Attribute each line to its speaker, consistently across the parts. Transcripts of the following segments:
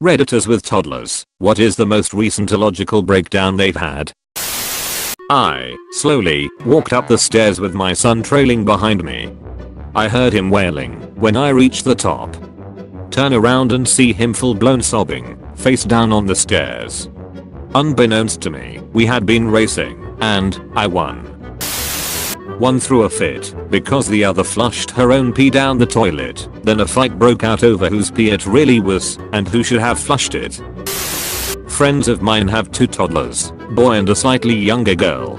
Speaker 1: Redditors with toddlers, what is the most recent illogical breakdown they've had? I slowly walked up the stairs with my son trailing behind me. I heard him wailing when I reached the top. Turn around and see him full-blown sobbing, face down on the stairs. Unbeknownst to me, we had been racing, and I won. One threw a fit because the other flushed her own pee down the toilet. Then a fight broke out over whose pee it really was and who should have flushed it. Friends of mine have two toddlers, boy and a slightly younger girl.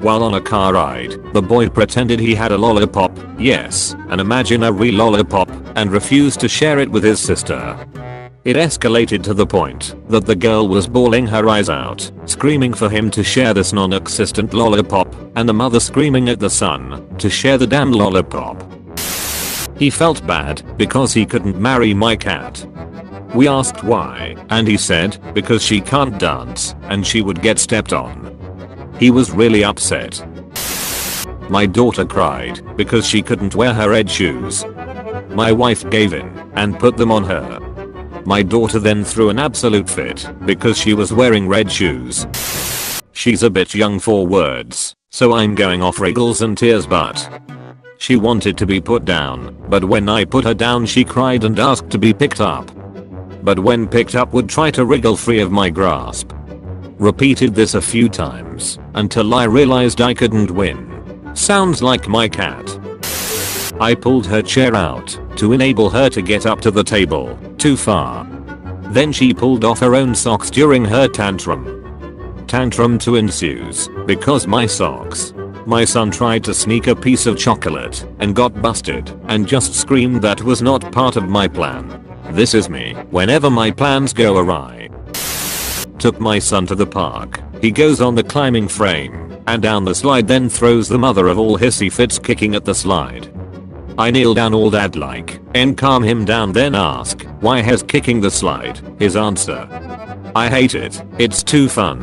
Speaker 1: While on a car ride, the boy pretended he had a lollipop, yes, an imaginary lollipop, and refused to share it with his sister. It escalated to the point that the girl was bawling her eyes out, screaming for him to share this non-existent lollipop, and the mother screaming at the son to share the damn lollipop. He felt bad because he couldn't marry my cat. We asked why, and he said because she can't dance and she would get stepped on. He was really upset. My daughter cried because she couldn't wear her red shoes. My wife gave in and put them on her. My daughter then threw an absolute fit because she was wearing red shoes. She's a bit young for words, so I'm going off wriggles and tears, but she wanted to be put down, but when I put her down she cried and asked to be picked up. But when picked up would try to wriggle free of my grasp. Repeated this a few times until I realized I couldn't win. Sounds like my cat. I pulled her chair out to enable her to get up to the table, too far. Then she pulled off her own socks during her tantrum. Tantrum 2 ensues because my socks. My son tried to sneak a piece of chocolate and got busted and just screamed that was not part of my plan. This is me whenever my plans go awry. Took my son to the park. He goes on the climbing frame and down the slide, then throws the mother of all hissy fits kicking at the slide. I kneel down all dad like and calm him down, then ask why he's kicking the slide. His answer: I hate it, it's too fun.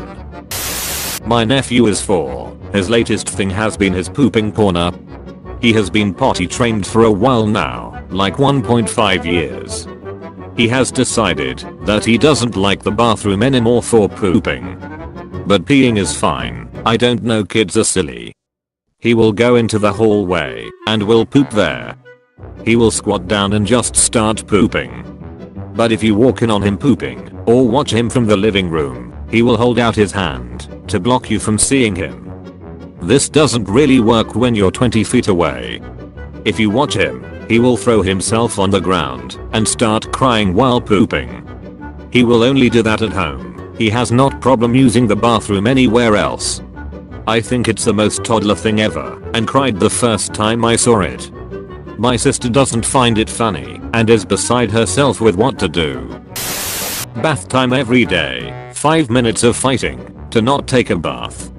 Speaker 1: My nephew is 4. His latest thing has been his pooping corner. He has been potty trained for a while now, like 1.5 years. He has decided that he doesn't like the bathroom anymore for pooping. But peeing is fine. I don't know, kids are silly. He will go into the hallway and will poop there. He will squat down and just start pooping. But if you walk in on him pooping or watch him from the living room, he will hold out his hand to block you from seeing him. This doesn't really work when you're 20 feet away. If you watch him, he will throw himself on the ground and start crying while pooping. He will only do that at home. He has not problem using the bathroom anywhere else. I think it's the most toddler thing ever and cried the first time I saw it. My sister doesn't find it funny and is beside herself with what to do. Bath time every day, 5 minutes of fighting to not take a bath.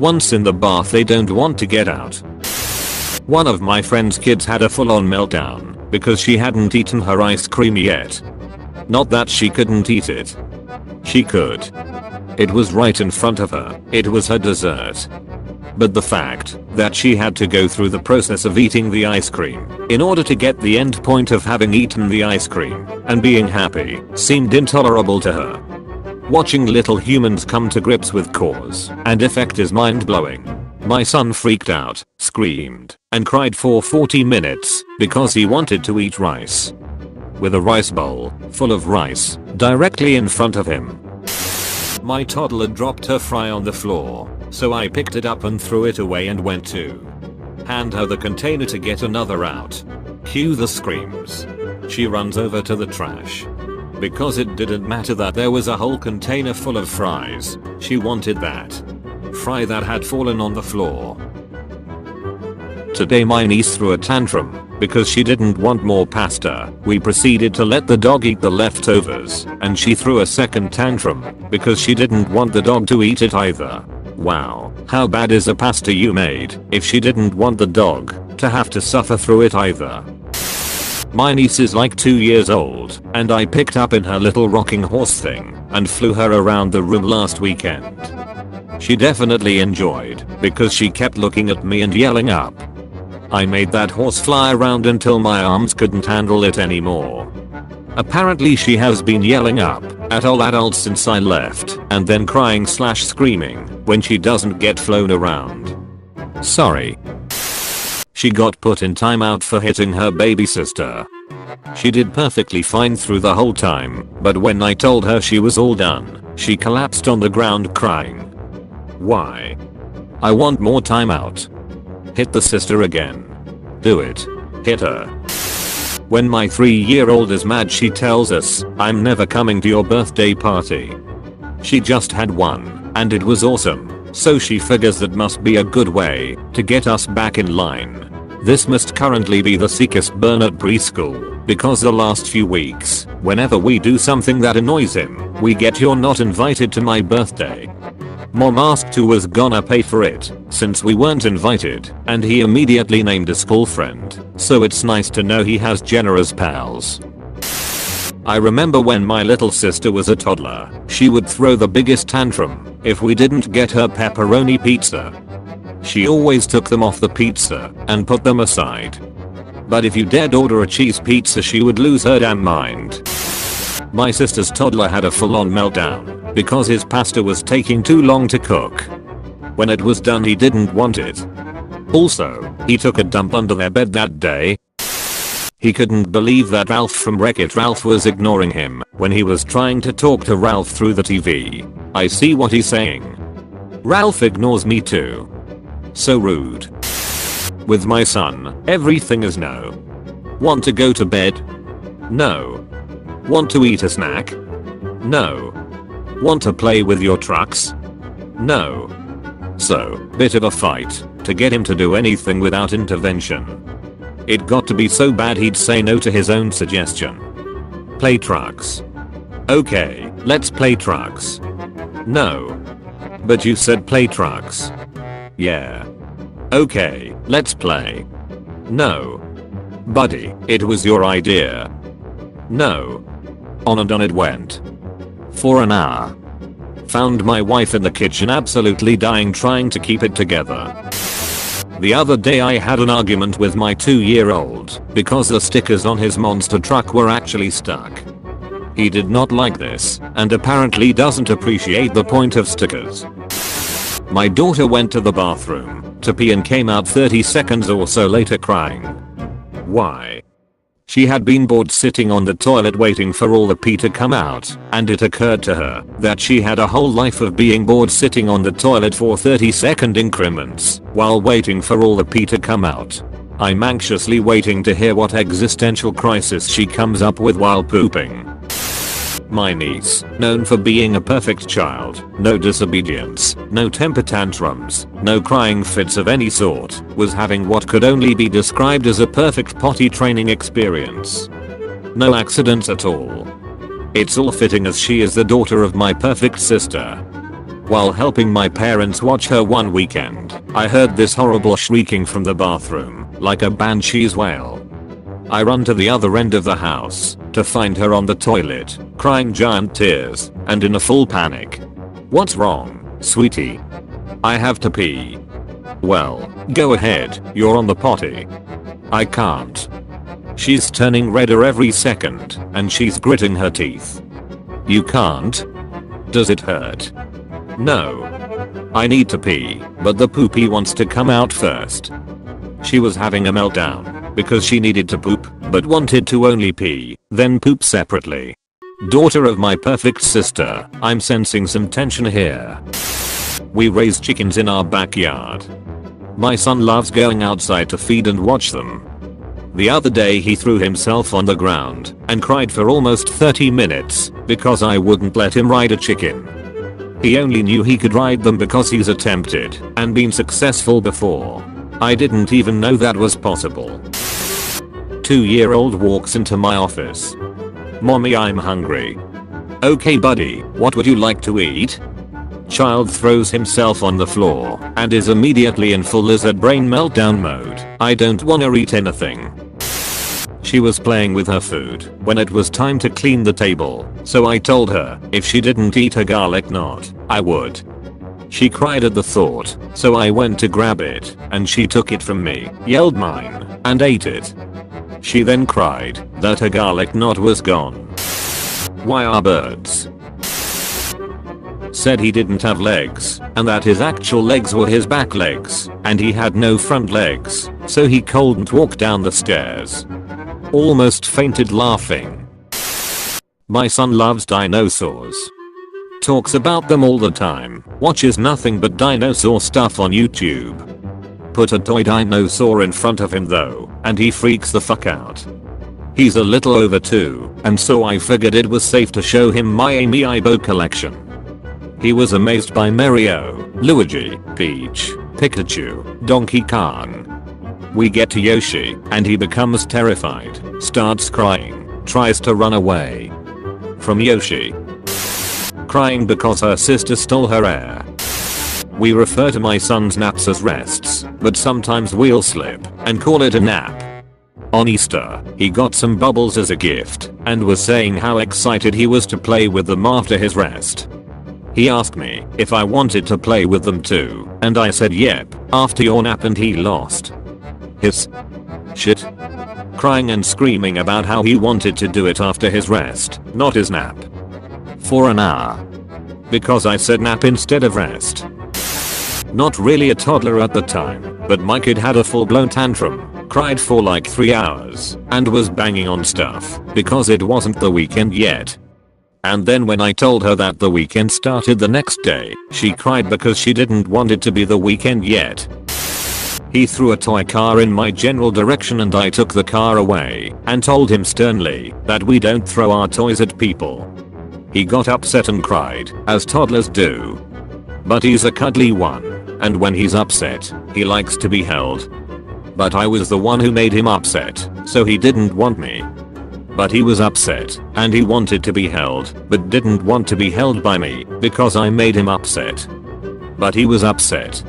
Speaker 1: Once in the bath they don't want to get out. One of my friend's kids had a full-on meltdown because she hadn't eaten her ice cream yet. Not that she couldn't eat it. She could. It was right in front of her. It was her dessert. But the fact that she had to go through the process of eating the ice cream in order to get the end point of having eaten the ice cream and being happy seemed intolerable to her. Watching little humans come to grips with cause and effect is mind-blowing. My son freaked out, screamed, and cried for 40 minutes because he wanted to eat rice. With a rice bowl full of rice directly in front of him. My toddler dropped her fry on the floor, so I picked it up and threw it away and went to hand her the container to get another out. Cue the screams. She runs over to the trash. Because it didn't matter that there was a whole container full of fries, she wanted that fry that had fallen on the floor. Today my niece threw a tantrum because she didn't want more pasta. We proceeded to let the dog eat the leftovers, and she threw a second tantrum because she didn't want the dog to eat it either. Wow, how bad is the pasta you made if she didn't want the dog to have to suffer through it either? My niece is like 2 years old, and I picked up in her little rocking horse thing and flew her around the room last weekend. She definitely enjoyed because she kept looking at me and yelling up. I made that horse fly around until my arms couldn't handle it anymore. Apparently she has been yelling up at all adults since I left and then crying/screaming when she doesn't get flown around. Sorry. She got put in timeout for hitting her baby sister. She did perfectly fine through the whole time, but when I told her she was all done, she collapsed on the ground crying. Why? I want more timeout. Hit the sister again. Do it. Hit her. When my 3-year-old is mad, she tells us, "I'm never coming to your birthday party." She just had one, and it was awesome, so she figures that must be a good way to get us back in line. This must currently be the sickest burn at preschool, because the last few weeks, whenever we do something that annoys him, we get "You're not invited to my birthday." Mom asked who was gonna pay for it, since we weren't invited, and he immediately named a school friend, so it's nice to know he has generous pals. I remember when my little sister was a toddler, she would throw the biggest tantrum if we didn't get her pepperoni pizza. She always took them off the pizza and put them aside. But if you dared order a cheese pizza, she would lose her damn mind. My sister's toddler had a full-on meltdown because his pasta was taking too long to cook. When it was done, he didn't want it. Also, he took a dump under their bed that day. He couldn't believe that Ralph from Wreck-It Ralph was ignoring him when he was trying to talk to Ralph through the TV. I see what he's saying. Ralph ignores me too. So rude. With my son, everything is no. Want to go to bed? No. Want to eat a snack? No. Want to play with your trucks? No. So, bit of a fight to get him to do anything without intervention. It got to be so bad he'd say no to his own suggestion. Play trucks. Okay, let's play trucks. No. But you said play trucks. Yeah. Okay, let's play. No. Buddy, it was your idea. No. On and on it went. For an hour. Found my wife in the kitchen absolutely dying trying to keep it together. The other day I had an argument with my 2-year-old because the stickers on his monster truck were actually stuck. He did not like this and apparently doesn't appreciate the point of stickers. My daughter went to the bathroom to pee and came out 30 seconds or so later crying. Why? She had been bored sitting on the toilet waiting for all the pee to come out, and it occurred to her that she had a whole life of being bored sitting on the toilet for 30-second increments while waiting for all the pee to come out. I'm anxiously waiting to hear what existential crisis she comes up with while pooping. My niece, known for being a perfect child, no disobedience, no temper tantrums, no crying fits of any sort, was having what could only be described as a perfect potty training experience. No accidents at all. It's all fitting as she is the daughter of my perfect sister. While helping my parents watch her one weekend, I heard this horrible shrieking from the bathroom, like a banshee's wail. I run to the other end of the house to find her on the toilet, crying giant tears and in a full panic. What's wrong, sweetie? I have to pee. Well, go ahead, you're on the potty. I can't. She's turning redder every second and she's gritting her teeth. You can't? Does it hurt? No. I need to pee, but the poopy wants to come out first. She was having a meltdown because she needed to poop but wanted to only pee, then poop separately. Daughter of my perfect sister, I'm sensing some tension here. We raise chickens in our backyard. My son loves going outside to feed and watch them. The other day he threw himself on the ground and cried for almost 30 minutes because I wouldn't let him ride a chicken. He only knew he could ride them because he's attempted and been successful before. I didn't even know that was possible. 2-year-old walks into my office. Mommy, I'm hungry. Okay buddy, what would you like to eat? Child throws himself on the floor and is immediately in full lizard brain meltdown mode. I don't wanna eat anything. She was playing with her food when it was time to clean the table, so I told her if she didn't eat her garlic knot, I would. She cried at the thought, so I went to grab it and she took it from me, yelled mine, and ate it. She then cried that her garlic knot was gone. Why are birds? Said he didn't have legs and that his actual legs were his back legs and he had no front legs, so he couldn't walk down the stairs. Almost fainted laughing. My son loves dinosaurs. Talks about them all the time. Watches nothing but dinosaur stuff on YouTube. Put a toy dinosaur in front of him though, and he freaks the fuck out. He's a little over 2, and so I figured it was safe to show him my Amiibo collection. He was amazed by Mario, Luigi, Peach, Pikachu, Donkey Kong. We get to Yoshi, and he becomes terrified, starts crying, tries to run away from Yoshi. Crying because her sister stole her air. We refer to my son's naps as rests, but sometimes we'll slip and call it a nap. On Easter, he got some bubbles as a gift and was saying how excited he was to play with them after his rest. He asked me if I wanted to play with them too, and I said yep, after your nap, and he lost his shit. Crying and screaming about how he wanted to do it after his rest, not his nap. For an hour. Because I said nap instead of rest. Not really a toddler at the time, but my kid had a full-blown tantrum, cried for like 3 hours, and was banging on stuff because it wasn't the weekend yet. And then when I told her that the weekend started the next day, she cried because she didn't want it to be the weekend yet. He threw a toy car in my general direction and I took the car away and told him sternly that we don't throw our toys at people. He got upset and cried, as toddlers do. But he's a cuddly one, and when he's upset, he likes to be held. But I was the one who made him upset, so he didn't want me. But he was upset, and he wanted to be held, but didn't want to be held by me, because I made him upset. But he was upset.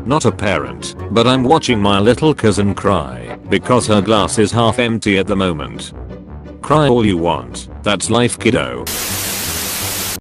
Speaker 1: Not a parent, but I'm watching my little cousin cry, because her glass is half empty at the moment. Cry all you want, that's life, kiddo.